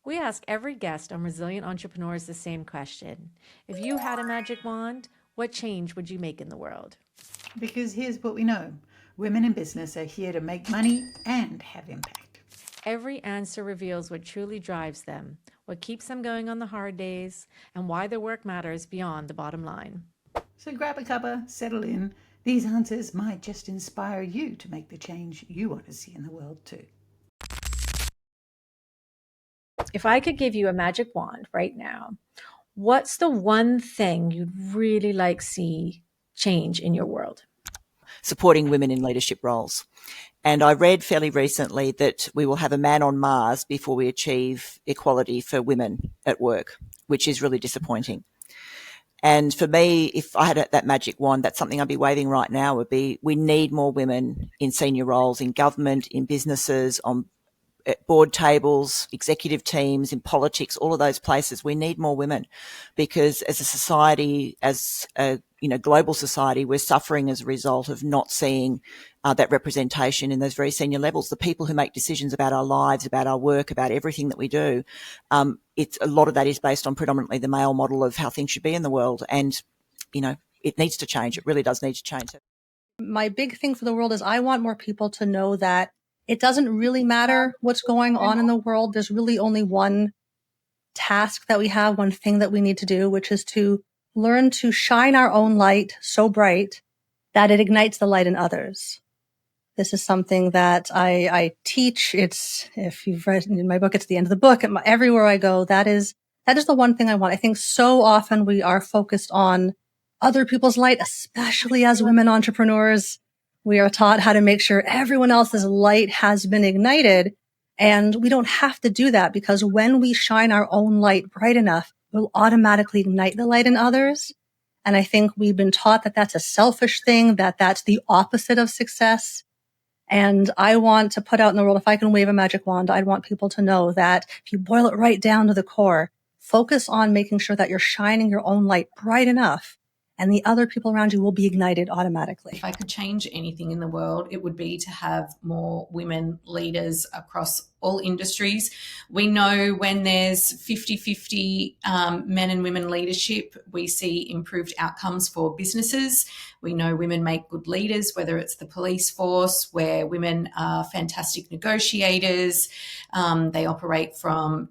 We ask every guest on Resilient Entrepreneurs the same question. If you had a magic wand, what change would you make in the world? Because here's what we know: women in business are here to make money and have impact. Every answer reveals what truly drives them, what keeps them going on the hard days, and why their work matters beyond the bottom line. So grab a cuppa, settle in. These answers might just inspire you to make the change you want to see in the world too. If I could give you a magic wand right now, what's the one thing you'd really like see change in your world? Supporting women in leadership roles. And I read fairly recently that we will have a man on Mars before we achieve equality for women at work, which is really disappointing. And for me, if I had that magic wand, that's something I'd be waving right now, would be we need more women in senior roles in government, in businesses, on board tables, executive teams, in politics, all of those places. We need more women because as a society, as a global society, we're suffering as a result of not seeing that representation in those very senior levels. The people who make decisions about our lives, about our work, about everything that we do, it's a lot of that is based on predominantly the male model of how things should be in the world. And, it needs to change. It really does need to change. My big thing for the world is I want more people to know that it doesn't really matter what's going on in the world. There's really only one task that we have, one thing that we need to do, which is to learn to shine our own light so bright that it ignites the light in others. This is something that I teach. It's, if you've read in my book, it's the end of the book. Everywhere I go, that is the one thing I want. I think so often we are focused on other people's light, especially as women entrepreneurs. We are taught how to make sure everyone else's light has been ignited. And we don't have to do that because when we shine our own light bright enough, we'll automatically ignite the light in others. And I think we've been taught that that's a selfish thing, that that's the opposite of success. And I want to put out in the world, if I can wave a magic wand, I'd want people to know that if you boil it right down to the core, focus on making sure that you're shining your own light bright enough and the other people around you will be ignited automatically. If I could change anything in the world, it would be to have more women leaders across all industries. We know when there's 50-50 men and women leadership, we see improved outcomes for businesses. We know women make good leaders, whether it's the police force, where women are fantastic negotiators. They operate from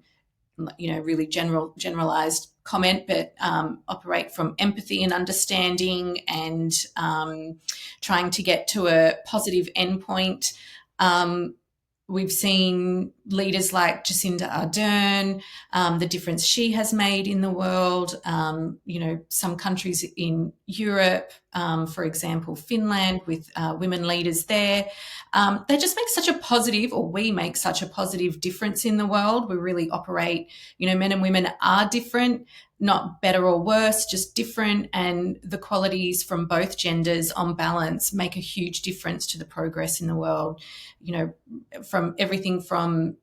really generalized comment, but operate from empathy and understanding and trying to get to a positive endpoint. We've seen leaders like Jacinda Ardern, the difference she has made in the world. Some countries in Europe, for example, Finland, with women leaders there. They just make such a positive, or we make such a positive difference in the world. We really operate, men and women are different, not better or worse, just different. And the qualities from both genders on balance make a huge difference to the progress in the world. From everything from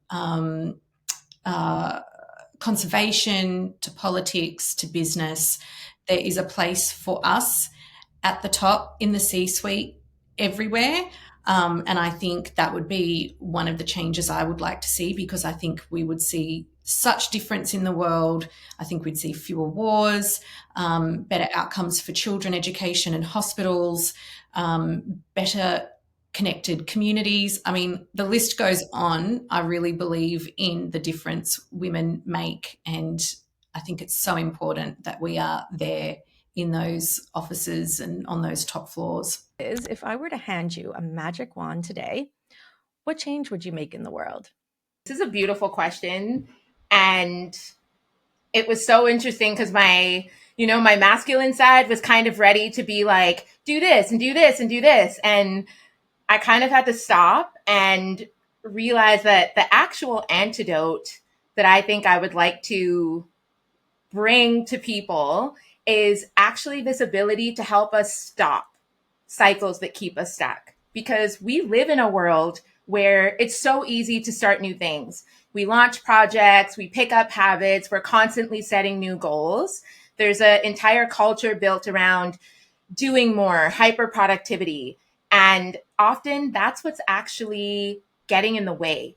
conservation to politics to business, there is a place for us at the top in the C-suite everywhere. And I think that would be one of the changes I would like to see, because I think we would see such difference in the world. I think we'd see fewer wars, better outcomes for children, education and hospitals, better connected communities. I mean, the list goes on. I really believe in the difference women make. And I think it's so important that we are there in those offices and on those top floors. If I were to hand you a magic wand today, what change would you make in the world? This is a beautiful question. And it was so interesting because my masculine side was kind of ready to be like, do this and do this and do this. And I kind of had to stop and realize that the actual antidote that I think I would like to bring to people is actually this ability to help us stop cycles that keep us stuck. Because we live in a world where it's so easy to start new things. We launch projects, we pick up habits, we're constantly setting new goals. There's an entire culture built around doing more, hyper productivity. And often that's what's actually getting in the way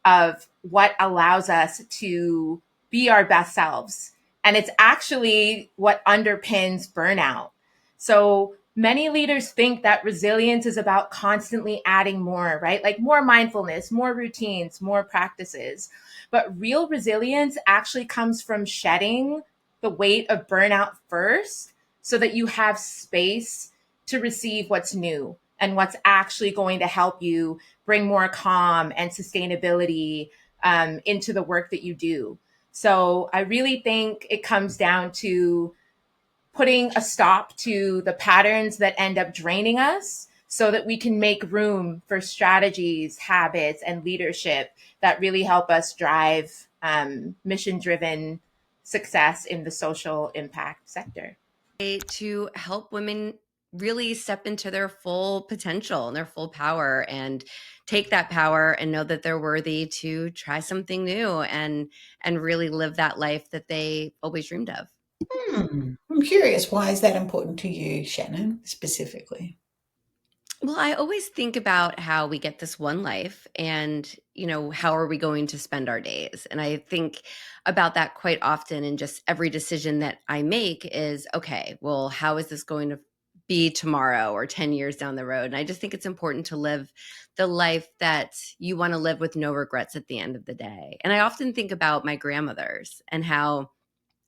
of what allows us to be our best selves. And it's actually what underpins burnout. So many leaders think that resilience is about constantly adding more, right? Like more mindfulness, more routines, more practices. But real resilience actually comes from shedding the weight of burnout first so that you have space to receive what's new and what's actually going to help you bring more calm and sustainability into the work that you do. So I really think it comes down to putting a stop to the patterns that end up draining us so that we can make room for strategies, habits, and leadership that really help us drive mission driven success in the social impact sector. To help women really step into their full potential and their full power and take that power and know that they're worthy to try something new and really live that life that they always dreamed of. I'm curious, why is that important to you, Shannon, specifically? Well, I always think about how we get this one life and, how are we going to spend our days? And I think about that quite often. And just every decision that I make is, okay, well, how is this going to be tomorrow or 10 years down the road? And I just think it's important to live the life that you want to live with no regrets at the end of the day. And I often think about my grandmothers and how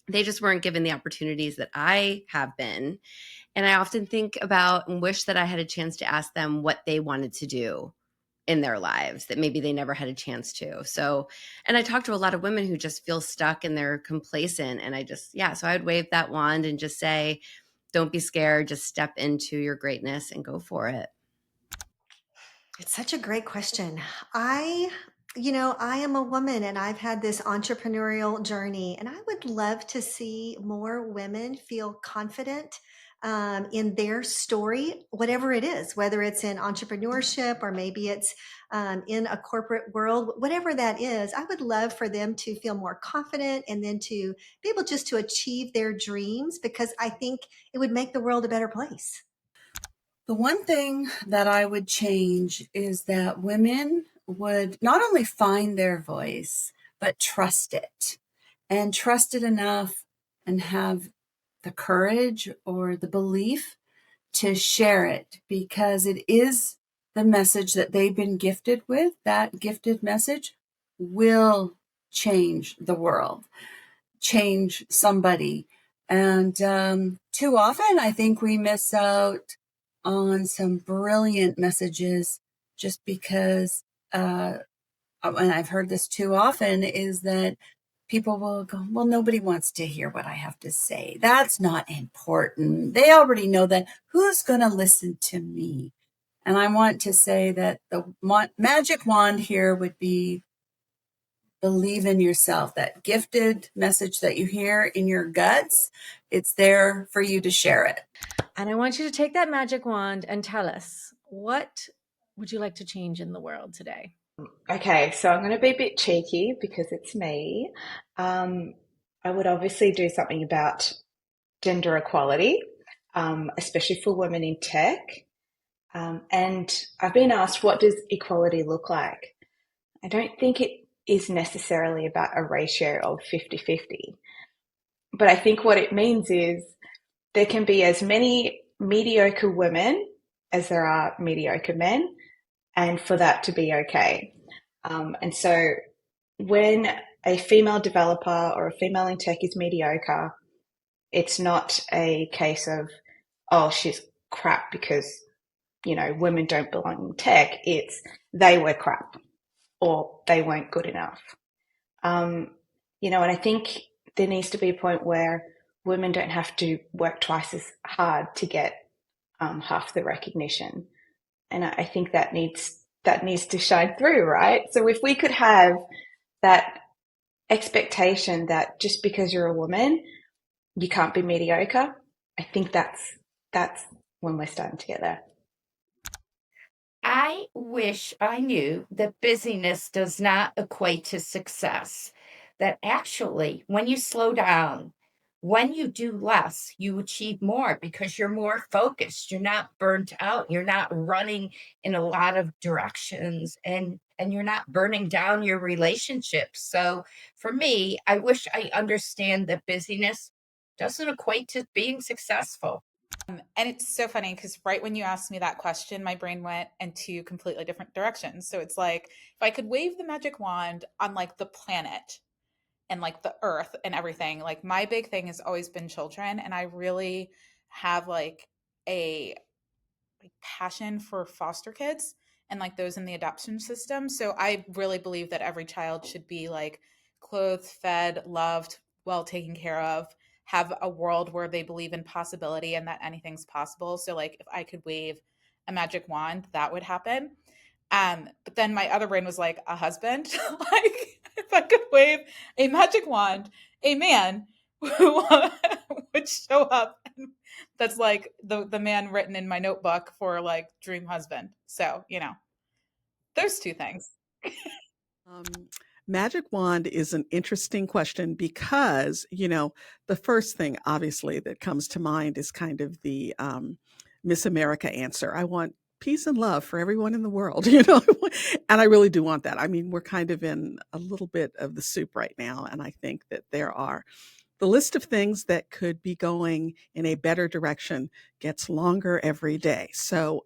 they just weren't given the opportunities that I have been. And I often think about and wish that I had a chance to ask them what they wanted to do in their lives that maybe they never had a chance to. So, and I talk to a lot of women who just feel stuck and they're complacent. And so I would wave that wand and just say, don't be scared, just step into your greatness and go for it. It's such a great question. I am a woman and I've had this entrepreneurial journey, and I would love to see more women feel confident in their story, whatever it is, whether it's in entrepreneurship or maybe it's in a corporate world, whatever that is. I would love for them to feel more confident and then to be able just to achieve their dreams, because I think it would make the world a better place. The one thing that I would change is that women would not only find their voice, but trust it, and trust it enough and have the courage or the belief to share it, because it is the message that they've been gifted with. That gifted message will change the world, change somebody. And too often, I think we miss out on some brilliant messages just because, and I've heard this too often, is that people will go, well, nobody wants to hear what I have to say. That's not important. They already know that. Who's going to listen to me? And I want to say that the magic wand here would be believe in yourself. That gifted message that you hear in your guts, it's there for you to share it. And I want you to take that magic wand and tell us, what would you like to change in the world today? Okay, so I'm going to be a bit cheeky because it's me. I would obviously do something about gender equality, especially for women in tech. And I've been asked, what does equality look like? I don't think it is necessarily about a ratio of 50-50. But I think what it means is there can be as many mediocre women as there are mediocre men, and for that to be okay. And so when a female developer or a female in tech is mediocre, it's not a case of, oh, she's crap because, women don't belong in tech. It's they were crap or they weren't good enough. And I think there needs to be a point where women don't have to work twice as hard to get half the recognition. And I think that needs to shine through, right? So if we could have that expectation that just because you're a woman, you can't be mediocre, I think that's when we're starting to get there. I wish I knew that busyness does not equate to success. That actually, when you slow down, when you do less, you achieve more because you're more focused. You're not burnt out. You're not running in a lot of directions. And and you're not burning down your relationships. So for me, I wish I understand that busyness doesn't equate to being successful. And it's so funny because right when you asked me that question, my brain went in two completely different directions. So it's like if I could wave the magic wand on like the planet and like the earth and everything, like my big thing has always been children. And I really have like a passion for foster kids and like those in the adoption system. So I really believe that every child should be like clothed, fed, loved, well taken care of, have a world where they believe in possibility and that anything's possible. So like if I could wave a magic wand, that would happen. But then my other brain was like a husband. Like if I could wave a magic wand, a man who would show up. That's like the man written in my notebook for like dream husband. So, those two things. Um, Magic wand is an interesting question because, the first thing obviously that comes to mind is kind of the Miss America answer. I want peace and love for everyone in the world, and I really do want that. I mean, we're kind of in a little bit of the soup right now, and I think that the list of things that could be going in a better direction gets longer every day. So,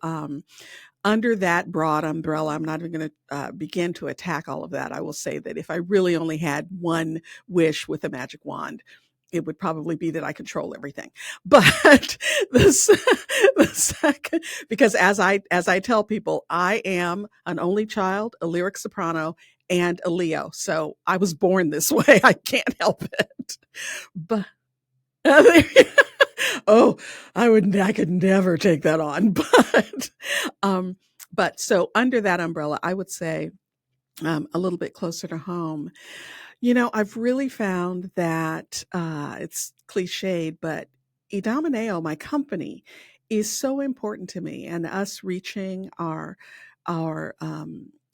under that broad umbrella, I'm not even going to begin to attack all of that. I will say that if I really only had one wish with a magic wand, it would probably be that I control everything. But the second, because as I tell people, I am an only child, a lyric soprano, and a Leo. So I was born this way. I can't help it. But oh, I could never take that on. But so under that umbrella, I would say a little bit closer to home. I've really found that it's cliched, but Idomeneo, my company, is so important to me, and us reaching our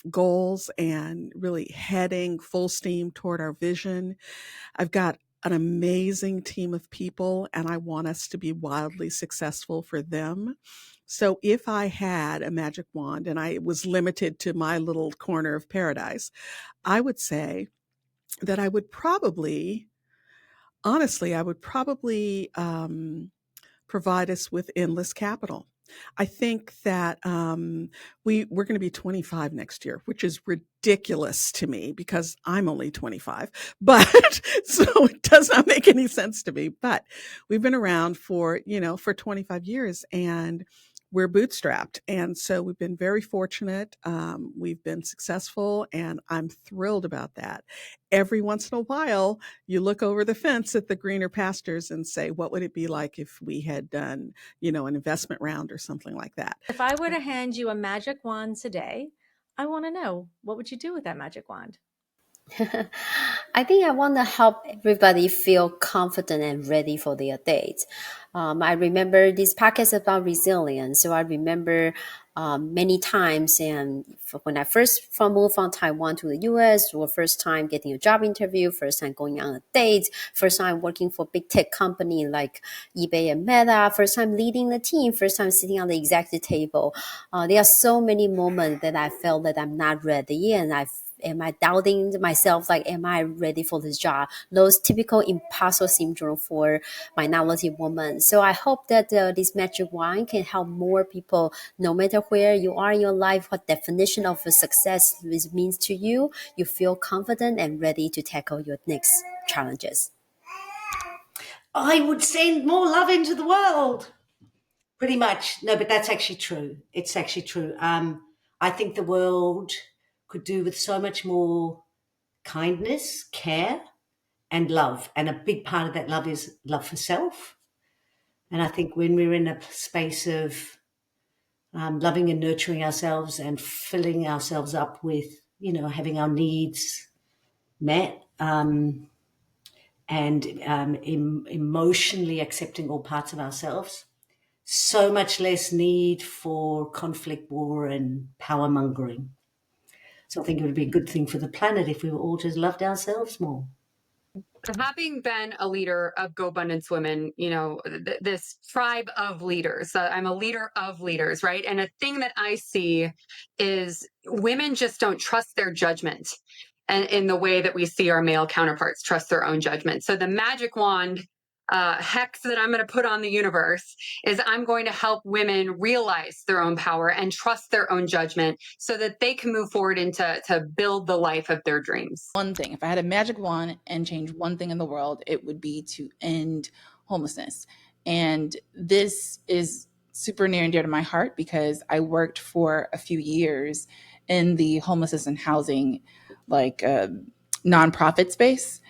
goals and really heading full steam toward our vision. I've got an amazing team of people, and I want us to be wildly successful for them. So if I had a magic wand and I was limited to my little corner of paradise, I would say that honestly, I would probably provide us with endless capital. I think that we're going to be 25 next year, which is ridiculous to me because I'm only 25. But so it does not make any sense to me. But we've been around for 25 years, and we're bootstrapped. And so we've been very fortunate. We've been successful, and I'm thrilled about that. Every once in a while, you look over the fence at the greener pastures and say, what would it be like if we had done, an investment round or something like that? If I were to hand you a magic wand today, I want to know, what would you do with that magic wand? I think I want to help everybody feel confident and ready for their date. I remember this podcast about resilience. So I remember many times, and when I first moved from Taiwan to the US, or first time getting a job interview, first time going on a date, first time working for big tech company like eBay and Meta, first time leading the team, first time sitting on the executive table. There are so many moments that I felt that I'm not ready, and am I doubting myself? Like, am I ready for this job? Those typical imposter syndrome for minority women. So I hope that this magic wand can help more people, no matter where you are in your life, what definition of a success means to you, you feel confident and ready to tackle your next challenges. I would send more love into the world. Pretty much. No, but that's actually true. It's actually true. I think the world could do with so much more kindness, care, and love. And a big part of that love is love for self. And I think when we're in a space of loving and nurturing ourselves and filling ourselves up with, having our needs met, and emotionally accepting all parts of ourselves, so much less need for conflict, war, and power mongering. So I think it would be a good thing for the planet if we were all just loved ourselves more. having been a leader of Go Abundance Women, this tribe of leaders, I'm a leader of leaders, right? And a thing that I see is women just don't trust their judgment. And in the way that we see our male counterparts trust their own judgment. So the magic wand hex that I'm going to put on the universe is I'm going to help women realize their own power and trust their own judgment so that they can move forward to build the life of their dreams. One thing, if I had a magic wand and change one thing in the world, it would be to end homelessness. And this is super near and dear to my heart because I worked for a few years in the homelessness and housing nonprofit space,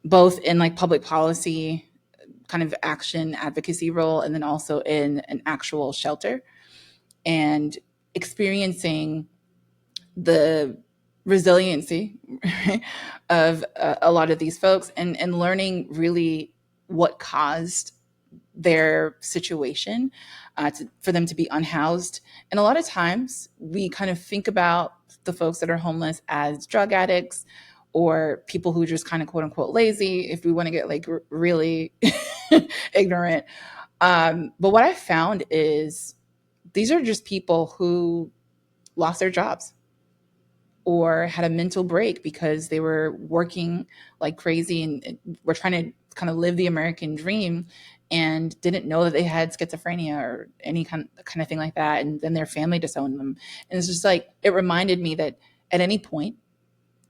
both in public policy kind of action advocacy role, and then also in an actual shelter, and experiencing the resiliency of a lot of these folks, and learning really what caused their situation for them to be unhoused. And a lot of times we kind of think about the folks that are homeless as drug addicts or people who are just kind of quote unquote lazy, if we want to get really ignorant. But what I found is these are just people who lost their jobs or had a mental break because they were working like crazy and were trying to kind of live the American dream and didn't know that they had schizophrenia or any kind of thing like that. And then their family disowned them. And it's just it reminded me that at any point,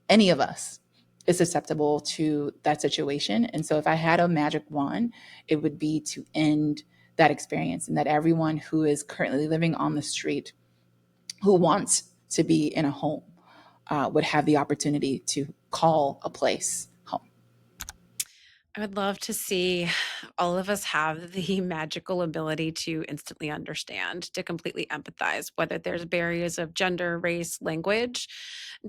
any of us is susceptible to that situation. And so if I had a magic wand, it would be to end that experience, and that everyone who is currently living on the street who wants to be in a home would have the opportunity to call a place home. I would love to see all of us have the magical ability to instantly understand, to completely empathize, whether there's barriers of gender, race, language,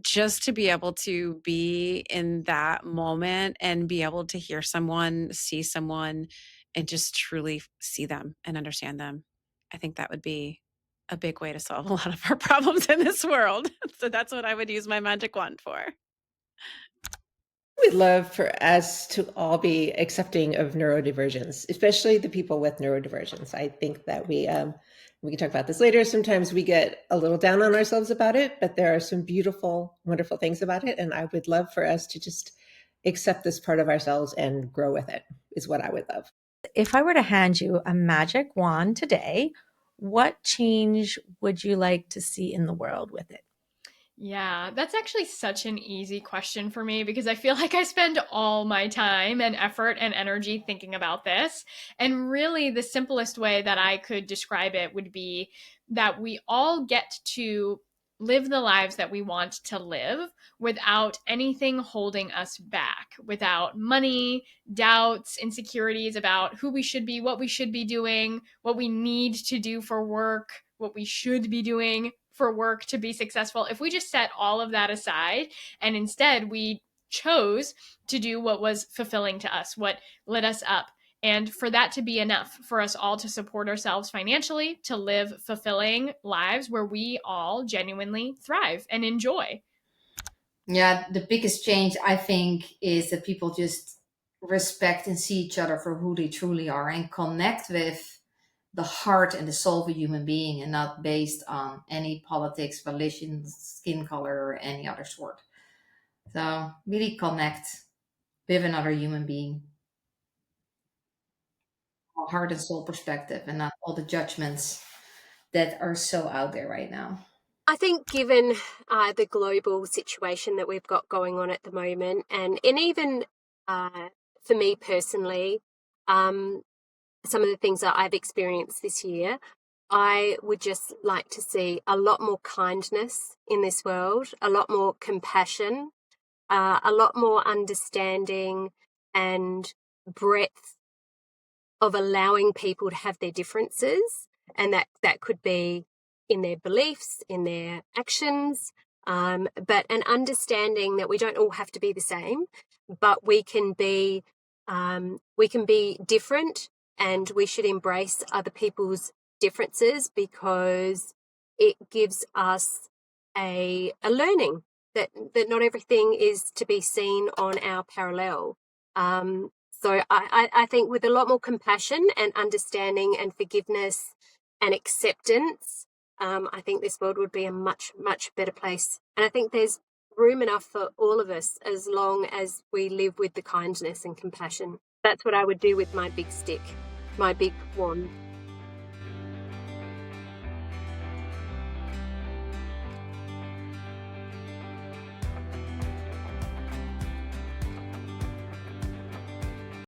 just to be able to be in that moment and be able to hear someone, see someone, and just truly see them and understand them. I think that would be a big way to solve a lot of our problems in this world. So that's what I would use my magic wand for. We'd love for us to all be accepting of neurodivergence, especially the people with neurodivergence. I think that we can talk about this later. Sometimes we get a little down on ourselves about it, but there are some beautiful, wonderful things about it. And I would love for us to just accept this part of ourselves and grow with it, is what I would love. If I were to hand you a magic wand today, what change would you like to see in the world with it? Yeah, that's actually such an easy question for me because I feel like I spend all my time and effort and energy thinking about this. And really, the simplest way that I could describe it would be that we all get to live the lives that we want to live without anything holding us back, without money, doubts, insecurities about who we should be, what we should be doing, what we need to do for work, what we should be doing for work to be successful. If we just set all of that aside and instead we chose to do what was fulfilling to us, what lit us up, and for that to be enough for us all to support ourselves financially, to live fulfilling lives where we all genuinely thrive and enjoy. Yeah, the biggest change I think is that people just respect and see each other for who they truly are and connect with the heart and the soul of a human being, and not based on any politics, religion, skin color, or any other sort. So really connect with another human being, from a heart and soul perspective, and not all the judgments that are so out there right now. I think given the global situation that we've got going on at the moment, and even for me personally, some of the things that I've experienced this year, I would just like to see a lot more kindness in this world, a lot more compassion, a lot more understanding and breadth of allowing people to have their differences. And that could be in their beliefs, in their actions, but an understanding that we don't all have to be the same, but we can be different, and we should embrace other people's differences because it gives us a learning that not everything is to be seen on our parallel. So I think with a lot more compassion and understanding and forgiveness and acceptance, I think this world would be a much, much better place. And I think there's room enough for all of us as long as we live with the kindness and compassion. That's what I would do with my big stick, my big wand.